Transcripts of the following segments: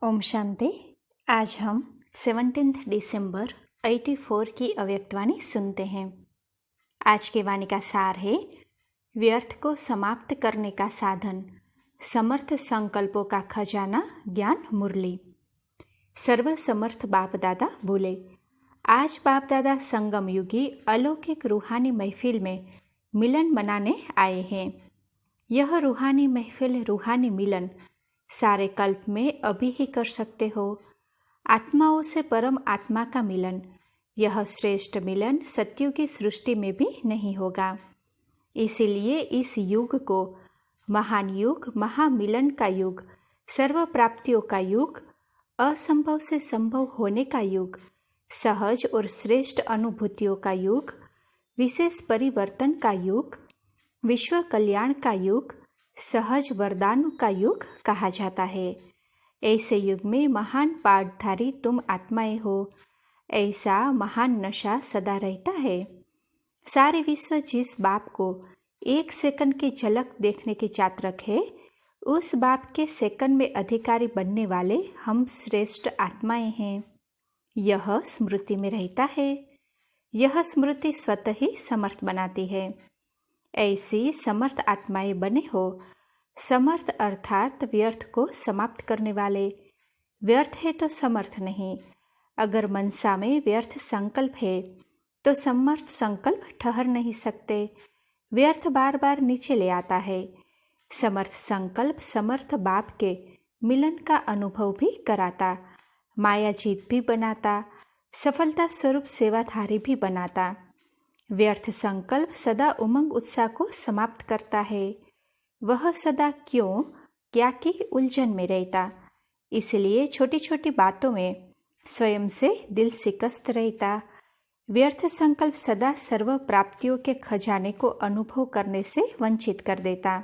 ओम शांति। आज हम 17 दिसंबर 84 की अव्यक्तवाणी सुनते हैं। आज की वाणी का सार है, व्यर्थ को समाप्त करने का साधन, समर्थ संकल्पों का खजाना, ज्ञान मुरली। सर्व समर्थ बाप दादा बोले, आज बाप दादा संगम युगी अलौकिक रूहानी महफिल में मिलन मनाने आए हैं। यह रूहानी महफिल, रूहानी मिलन सारे कल्प में अभी ही कर सकते हो। आत्माओं से परम आत्मा का मिलन, यह श्रेष्ठ मिलन सत्युग की सृष्टि में भी नहीं होगा। इसीलिए इस युग को महान युग, महामिलन का युग, सर्व प्राप्तियों का युग, असंभव से संभव होने का युग, सहज और श्रेष्ठ अनुभूतियों का युग, विशेष परिवर्तन का युग, विश्व कल्याण का युग, सहज वरदान का युग कहा जाता है। ऐसे युग में महान पाठधारी तुम आत्माएं हो, ऐसा महान नशा सदा रहता है। सारे विश्व जिस बाप को एक सेकंड की झलक देखने की चातरक है, उस बाप के सेकंड में अधिकारी बनने वाले हम श्रेष्ठ आत्माएं हैं। यह स्मृति में रहता है। यह स्मृति स्वतः ही समर्थ बनाती है। ऐसी समर्थ आत्माएं बने हो। समर्थ अर्थात व्यर्थ को समाप्त करने वाले। व्यर्थ है तो समर्थ नहीं। अगर मनसा में व्यर्थ संकल्प है तो समर्थ संकल्प ठहर नहीं सकते। व्यर्थ बार बार नीचे ले आता है। समर्थ संकल्प समर्थ बाप के मिलन का अनुभव भी कराता, माया जीत भी बनाता, सफलता स्वरूप सेवाधारी भी बनाता। व्यर्थ संकल्प सदा उमंग उत्साह को समाप्त करता है। वह सदा क्यों क्या की उलझन में रहता, इसलिए छोटी छोटी बातों में स्वयं से दिल शिकस्त रहता। व्यर्थ संकल्प सदा सर्व प्राप्तियों के खजाने को अनुभव करने से वंचित कर देता।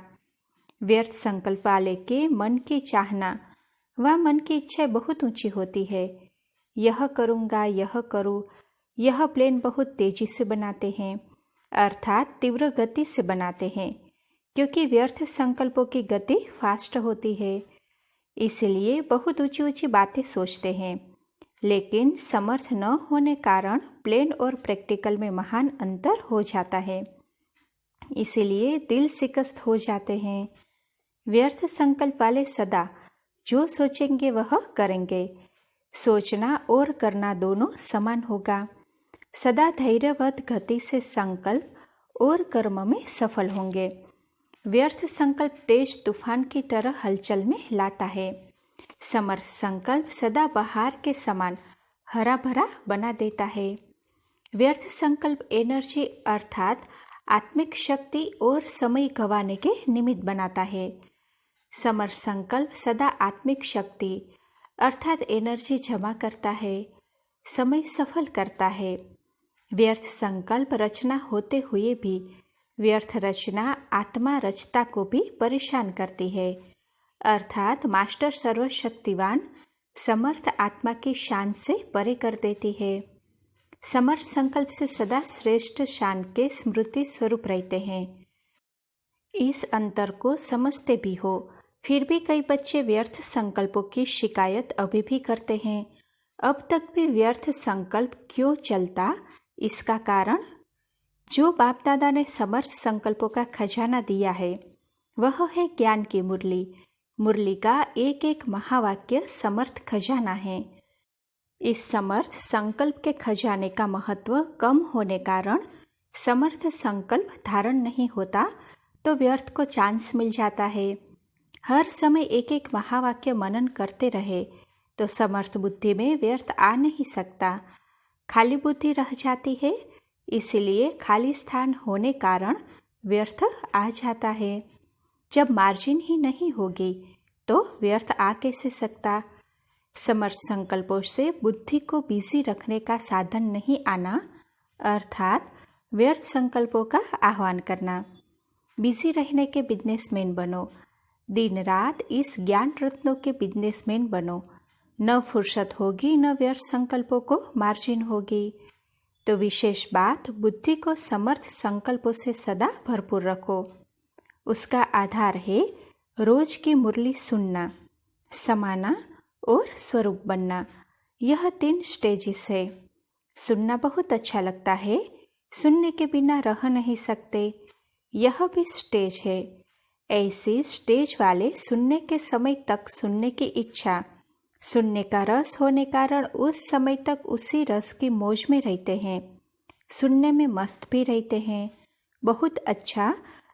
व्यर्थ संकल्प वाले के मन की चाहना व मन की इच्छा बहुत ऊंची होती है। यह करूँगा, यह करूँ, यह प्लेन बहुत तेजी से बनाते हैं, अर्थात तीव्र गति से बनाते हैं, क्योंकि व्यर्थ संकल्पों की गति फास्ट होती है। इसलिए बहुत ऊंची ऊंची बातें सोचते हैं, लेकिन समर्थ न होने कारण प्लेन और प्रैक्टिकल में महान अंतर हो जाता है। इसलिए दिल शिकस्त हो जाते हैं। व्यर्थ संकल्प वाले सदा जो सोचेंगे वह करेंगे। सोचना और करना दोनों समान होगा। सदा धैर्यवत गति से संकल्प और कर्म में सफल होंगे। व्यर्थ संकल्प तेज तूफान की तरह हलचल में लाता है। समर्थ संकल्प सदा बहार के समान हरा भरा बना देता है। व्यर्थ संकल्प एनर्जी अर्थात आत्मिक शक्ति और समय गंवाने के निमित्त बनाता है। समर्थ संकल्प सदा आत्मिक शक्ति अर्थात एनर्जी जमा करता है, समय सफल करता है। व्यर्थ संकल्प रचना होते हुए भी व्यर्थ रचना आत्मा रचता को भी परेशान करती है, अर्थात मास्टर सर्वशक्तिवान समर्थ आत्मा की शान से परे कर देती है। समर्थ संकल्प से सदा श्रेष्ठ शान के स्मृति स्वरूप रहते हैं। इस अंतर को समझते भी हो, फिर भी कई बच्चे व्यर्थ संकल्पों की शिकायत अभी भी करते हैं। अब तक भी व्यर्थ संकल्प क्यों चलता, इसका कारण जो बाप दादा ने समर्थ संकल्पों का खजाना दिया है वह है ज्ञान की मुरली। मुरली का एक एक महावाक्य समर्थ खजाना है। इस समर्थ संकल्प के खजाने का महत्व कम होने कारण समर्थ संकल्प धारण नहीं होता तो व्यर्थ को चांस मिल जाता है। हर समय एक एक महावाक्य मनन करते रहे तो समर्थ बुद्धि में व्यर्थ आ नहीं सकता, खाली बुद्धि रह जाती है। इसलिए खाली स्थान होने कारण व्यर्थ आ जाता है। जब मार्जिन ही नहीं होगी तो व्यर्थ आ कैसे सकता। समर्थ संकल्पों से बुद्धि को बिजी रखने का साधन नहीं आना, अर्थात व्यर्थ संकल्पों का आह्वान करना। बिजी रहने के बिजनेसमैन बनो। दिन रात इस ज्ञान रत्नों के बिजनेसमैन बनो। न फुर्सत होगी, न व्यर्थ संकल्पों को मार्जिन होगी। तो विशेष बात, बुद्धि को समर्थ संकल्पों से सदा भरपूर रखो। उसका आधार है रोज की मुरली सुनना, समाना और स्वरूप बनना, यह 3 स्टेजेस है। सुनना बहुत अच्छा लगता है, सुनने के बिना रह नहीं सकते, यह भी स्टेज है। ऐसी स्टेज वाले सुनने के समय तक सुनने की इच्छा, सुनने का रस होने कारण उस समय तक उसी रस की मौज में रहते हैं, सुनने में मस्त भी रहते हैं, बहुत अच्छा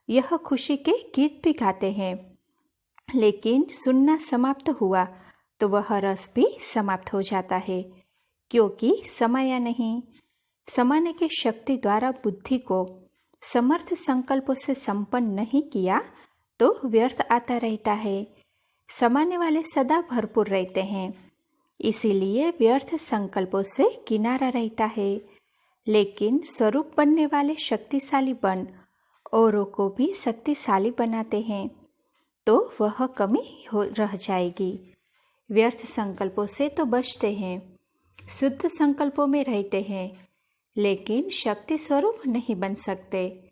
यह खुशी के गीत भी गाते हैं। लेकिन सुनना समाप्त हुआ तो वह रस भी समाप्त हो जाता है, क्योंकि समाया नहीं। समाने की शक्ति द्वारा बुद्धि को समर्थ संकल्पों से संपन्न नहीं किया तो व्यर्थ आता रहता है। समाने वाले सदा भरपूर रहते हैं, इसीलिए व्यर्थ संकल्पों से किनारा रहता है। लेकिन स्वरूप बनने वाले शक्तिशाली बन औरों को भी शक्तिशाली बनाते हैं, तो वह कमी रह जाएगी। व्यर्थ संकल्पों से तो बचते हैं, शुद्ध संकल्पों में रहते हैं, लेकिन शक्ति स्वरूप नहीं बन सकते।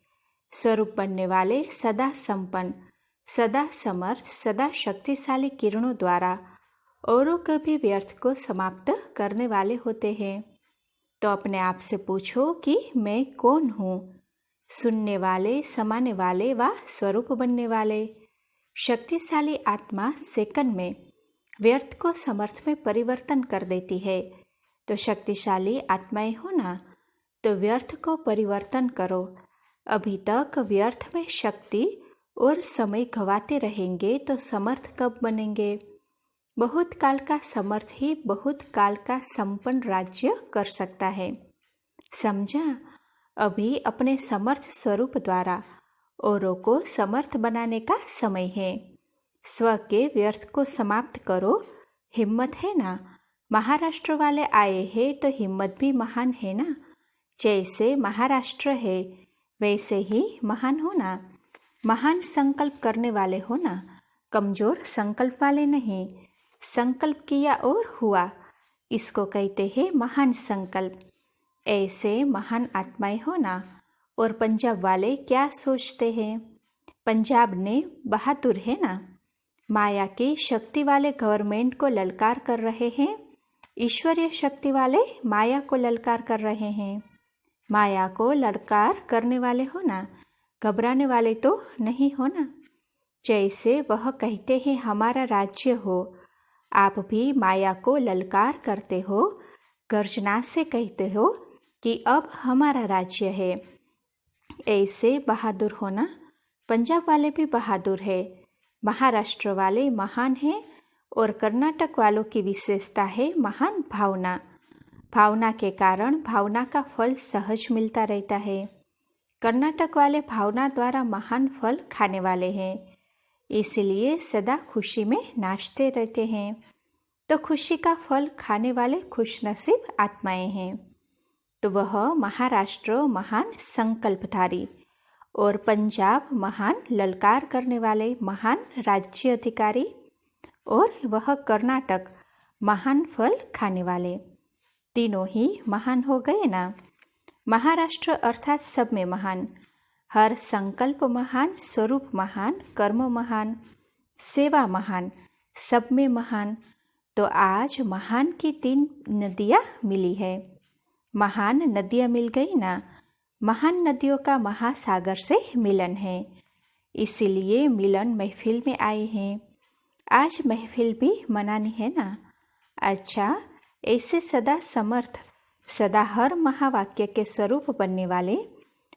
स्वरूप बनने वाले सदा संपन्न, सदा समर्थ, सदा शक्तिशाली किरणों द्वारा औरों के भी व्यर्थ को समाप्त करने वाले होते हैं। तो अपने आप से पूछो कि मैं कौन हूँ? सुनने वाले, समाने वाले व स्वरूप बनने वाले। शक्तिशाली आत्मा सेकंड में व्यर्थ को समर्थ में परिवर्तन कर देती है। तो शक्तिशाली आत्माएं हो ना, तो व्यर्थ को परिवर्तन करो। अभी तक व्यर्थ में शक्ति और समय गंवाते रहेंगे तो समर्थ कब बनेंगे? बहुत काल का समर्थ ही बहुत काल का संपन्न राज्य कर सकता है। समझा? अभी अपने समर्थ स्वरूप द्वारा औरों को समर्थ बनाने का समय है। स्व के व्यर्थ को समाप्त करो। हिम्मत है ना? महाराष्ट्र वाले आए हैं तो हिम्मत भी महान है ना। जैसे महाराष्ट्र है वैसे ही महान हो ना। महान संकल्प करने वाले हो ना, कमजोर संकल्प वाले नहीं। संकल्प किया और हुआ, इसको कहते हैं महान संकल्प। ऐसे महान आत्माएं हो ना। और पंजाब वाले क्या सोचते हैं? पंजाब ने बहादुर है ना। माया की शक्ति वाले गवर्नमेंट को ललकार कर रहे हैं, ईश्वरीय शक्ति वाले माया को ललकार कर रहे हैं। माया को ललकार करने वाले हो ना, घबराने वाले तो नहीं हो ना। जैसे वह कहते हैं हमारा राज्य हो, आप भी माया को ललकार करते हो, गर्जना से कहते हो कि अब हमारा राज्य है। ऐसे बहादुर होना। पंजाब वाले भी बहादुर है, महाराष्ट्र वाले महान हैं और कर्नाटक वालों की विशेषता है महान भावना। भावना के कारण भावना का फल सहज मिलता रहता है। कर्नाटक वाले भावना द्वारा महान फल खाने वाले हैं, इसलिए सदा खुशी में नाचते रहते हैं। तो खुशी का फल खाने वाले खुशनसीब आत्माएं हैं। तो वह महाराष्ट्र महान संकल्पधारी और पंजाब महान ललकार करने वाले महान राज्य अधिकारी और वह कर्नाटक महान फल खाने वाले, तीनों ही महान हो गए ना। महाराष्ट्र अर्थात सब में महान, हर संकल्प महान, स्वरूप महान, कर्म महान, सेवा महान, सब में महान। तो आज महान की 3 नदियाँ मिली है। महान नदियाँ मिल गई ना। महान नदियों का महासागर से मिलन है, इसीलिए मिलन महफिल में आए हैं। आज महफिल भी मनानी है ना। अच्छा, ऐसे सदा समर्थ, सदा हर महावाक्य के स्वरूप बनने वाले,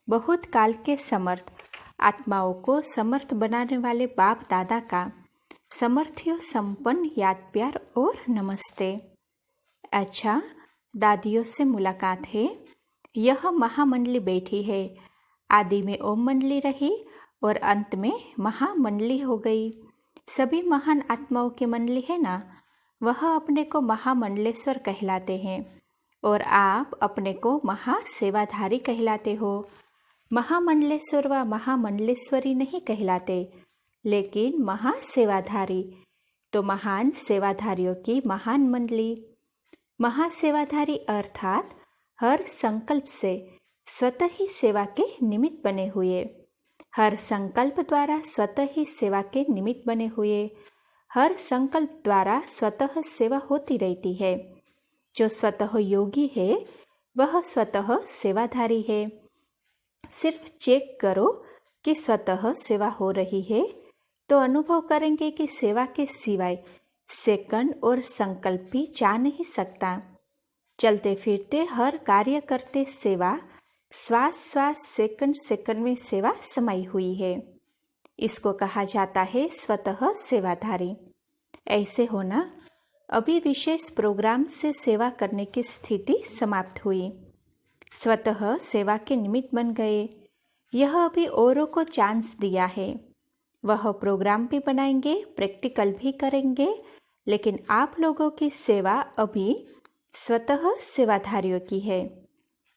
बहुत काल के समर्थ आत्माओं को समर्थ बनाने वाले बाप दादा का समर्थियों संपन्न याद प्यार और नमस्ते। अच्छा, दादियों से मुलाकात है। यह महामंडली बैठी है। आदि में ओम मंडली रही और अंत में महामंडली हो गई। सभी महान आत्माओं की मंडली है ना। वह अपने को महामंडलेश्वर कहलाते हैं और आप अपने को महासेवाधारी कहलाते हो। महामंडलेश्वर व महामंडलेश्वरी नहीं कहलाते, लेकिन महासेवाधारी। तो महान सेवाधारियों की महान मंडली। महासेवाधारी अर्थात हर संकल्प से स्वतः ही सेवा के निमित्त बने हुए, हर संकल्प द्वारा स्वतः ही सेवा के निमित्त बने हुए, हर संकल्प द्वारा स्वतः सेवा होती रहती है। जो स्वतः योगी है वह स्वतः सेवाधारी है। सिर्फ चेक करो कि स्वतः सेवा हो रही है तो अनुभव करेंगे कि सेवा के सिवाय सेकंड और संकल्प भी जा नहीं सकता। चलते फिरते हर कार्य करते सेवा, श्वास श्वास सेकंड सेकंड में सेवा समाई हुई है। इसको कहा जाता है स्वतः सेवाधारी। ऐसे होना अभी विशेष प्रोग्राम से सेवा करने की स्थिति समाप्त हुई। स्वतः सेवा के निमित्त बन गए। यह अभी औरों को चांस दिया है। वह प्रोग्राम भी बनाएंगे, प्रैक्टिकल भी करेंगे, लेकिन आप लोगों की सेवा अभी स्वतः सेवाधारियों की है।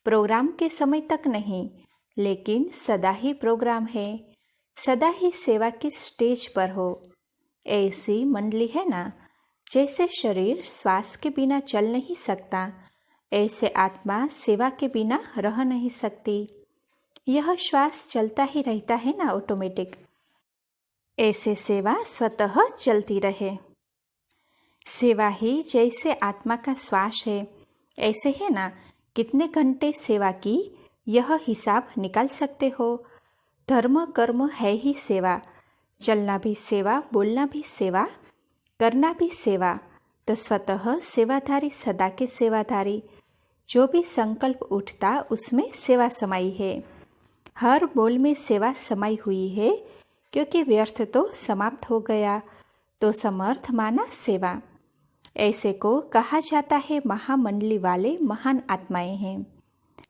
प्रोग्राम के समय तक नहीं, लेकिन सदा ही प्रोग्राम है। सदा ही सेवा की स्टेज पर हो। ऐसी मंडली है ना, जैसे शरीर श्वास के बिना चल नहीं सकता, ऐसे आत्मा सेवा के बिना रह नहीं सकती। यह श्वास चलता ही रहता है ना ऑटोमेटिक। ऐसे सेवा स्वतः चलती रहे। सेवा ही जैसे आत्मा का श्वास है, ऐसे है ना, कितने घंटे सेवा की यह हिसाब निकाल सकते हो। धर्म कर्म है ही सेवा। चलना भी सेवा, बोलना भी सेवा, करना भी सेवा। तो स्वतः सेवाधारी सदा के सेवाधारी। जो भी संकल्प उठता उसमें सेवा समाई है। हर बोल में सेवा समाई हुई है, क्योंकि व्यर्थ तो समाप्त हो गया, तो समर्थ माना सेवा। ऐसे को कहा जाता है महामंडली वाले महान आत्माएं हैं।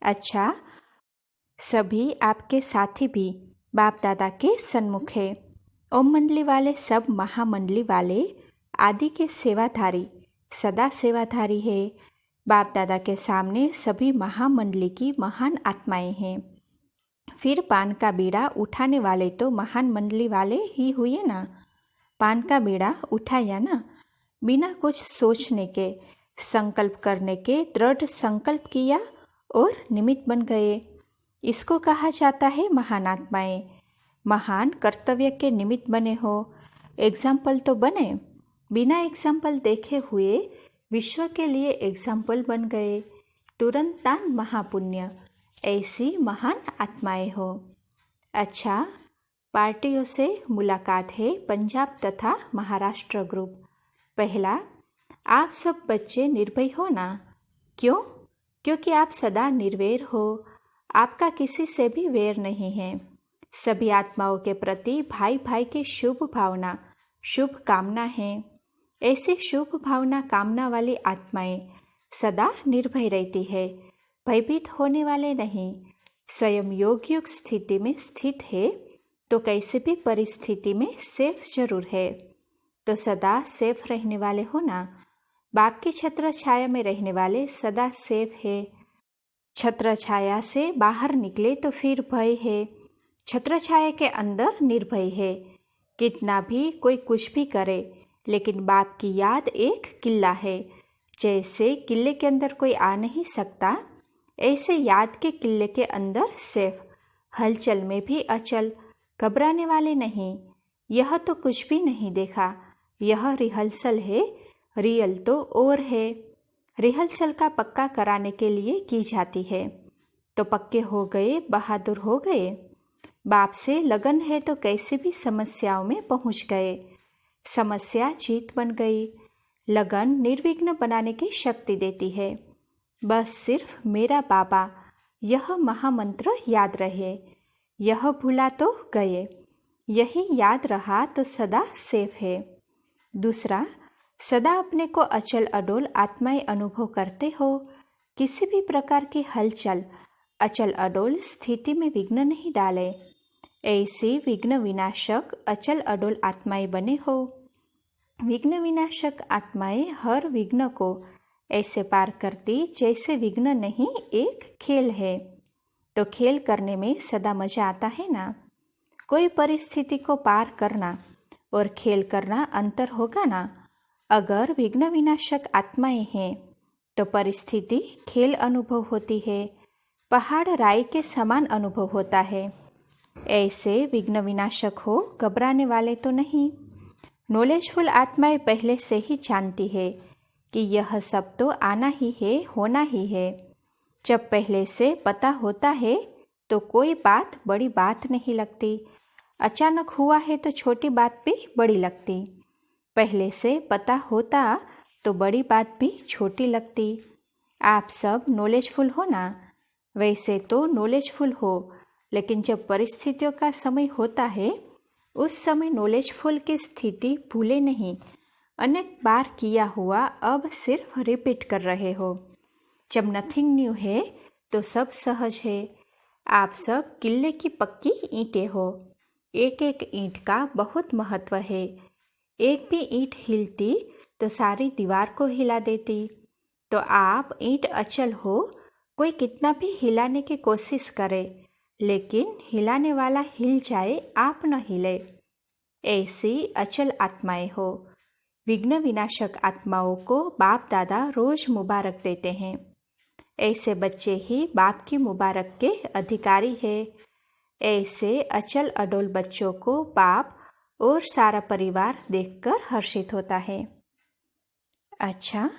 अच्छा, सभी आपके साथी भी बाप दादा के सन्मुख है। ओम मंडली वाले सब महामंडली वाले आदि के सेवाधारी, सदा सेवाधारी है। बाप दादा के सामने सभी महामंडली की महान आत्माएं हैं। फिर पान का बीड़ा उठाने वाले तो महान मंडली वाले ही हुए ना। पान का बीड़ा उठाया ना, बिना कुछ सोचने के, संकल्प करने के दृढ़ संकल्प किया और निमित्त बन गए। इसको कहा जाता है महान आत्माएं। महान कर्तव्य के निमित्त बने हो। एग्जाम्पल तो बने, बिना एग्जाम्पल देखे हुए विश्व के लिए एग्जाम्पल बन गए। तुरंत दान महापुण्य। ऐसी महान आत्माएं हो। अच्छा, पार्टियों से मुलाकात है पंजाब तथा महाराष्ट्र ग्रुप। पहला, आप सब बच्चे निर्भय हो ना। क्यों? क्योंकि आप सदा निर्वैर हो। आपका किसी से भी वैर नहीं है। सभी आत्माओं के प्रति भाई भाई की शुभ भावना, शुभ कामना है। ऐसी शुभ भावना कामना वाली आत्माएं सदा निर्भय रहती है, भयभीत होने वाले नहीं। स्वयं योग युक्त स्थिति में स्थित है तो कैसे भी परिस्थिति में सेफ जरूर है। तो सदा सेफ रहने वाले हो ना। बाप की छत्र छाया में रहने वाले सदा सेफ है। छत्र छाया से बाहर निकले तो फिर भय है। छत्र छाया के अंदर निर्भय है। कितना भी कोई कुछ भी करे, लेकिन बाप की याद एक किला है। जैसे किले के अंदर कोई आ नहीं सकता, ऐसे याद के किले के अंदर सेफ। हलचल में भी अचल, घबराने वाले नहीं। यह तो कुछ भी नहीं देखा, यह रिहर्सल है, रियल तो और है। रिहर्सल का पक्का कराने के लिए की जाती है। तो पक्के हो गए, बहादुर हो गए। बाप से लगन है तो कैसे भी समस्याओं में पहुंच गए। समस्या जीत बन गई। लगन निर्विघ्न बनाने की शक्ति देती है। बस सिर्फ मेरा बाबा, यह महामंत्र याद रहे। यह भूला तो गए, यही याद रहा तो सदा सेफ है। दूसरा, सदा अपने को अचल अडोल आत्माएं अनुभव करते हो। किसी भी प्रकार की हलचल अचल अडोल स्थिति में विघ्न नहीं डाले। ऐसी विघ्न विनाशक अचल अडोल आत्माएं बने हो। विघ्न विनाशक आत्माएं हर विघ्न को ऐसे पार करती जैसे विघ्न नहीं एक खेल है। तो खेल करने में सदा मजा आता है ना। कोई परिस्थिति को पार करना और खेल करना अंतर होगा ना। अगर विघ्न विनाशक आत्माएं हैं तो परिस्थिति खेल अनुभव होती है, पहाड़ राई के समान अनुभव होता है। ऐसे विघ्न विनाशक हो, घबराने वाले तो नहीं। नॉलेजफुल आत्माएं पहले से ही जानती है कि यह सब तो आना ही है, होना ही है। जब पहले से पता होता है तो कोई बात बड़ी बात नहीं लगती। अचानक हुआ है तो छोटी बात भी बड़ी लगती। पहले से पता होता तो बड़ी बात भी छोटी लगती। आप सब नॉलेजफुल हो ना? वैसे तो नॉलेजफुल हो, लेकिन जब परिस्थितियों का समय होता है उस समय नॉलेजफुल की स्थिति भूले नहीं। अनेक बार किया हुआ अब सिर्फ रिपीट कर रहे हो। जब नथिंग न्यू है तो सब सहज है। आप सब किले की पक्की ईंटें हो। एक एक ईंट का बहुत महत्व है। एक भी ईंट हिलती तो सारी दीवार को हिला देती। तो आप ईंट अचल हो। कोई कितना भी हिलाने की कोशिश करे, लेकिन हिलाने वाला हिल जाए, आप न हिले। ऐसी अचल आत्माएं हो। विघ्न विनाशक आत्माओं को बाप दादा रोज मुबारक देते हैं। ऐसे बच्चे ही बाप की मुबारक के अधिकारी है। ऐसे अचल अडोल बच्चों को बाप और सारा परिवार देखकर हर्षित होता है। अच्छा,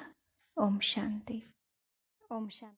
ओम शांति। ओम शांति।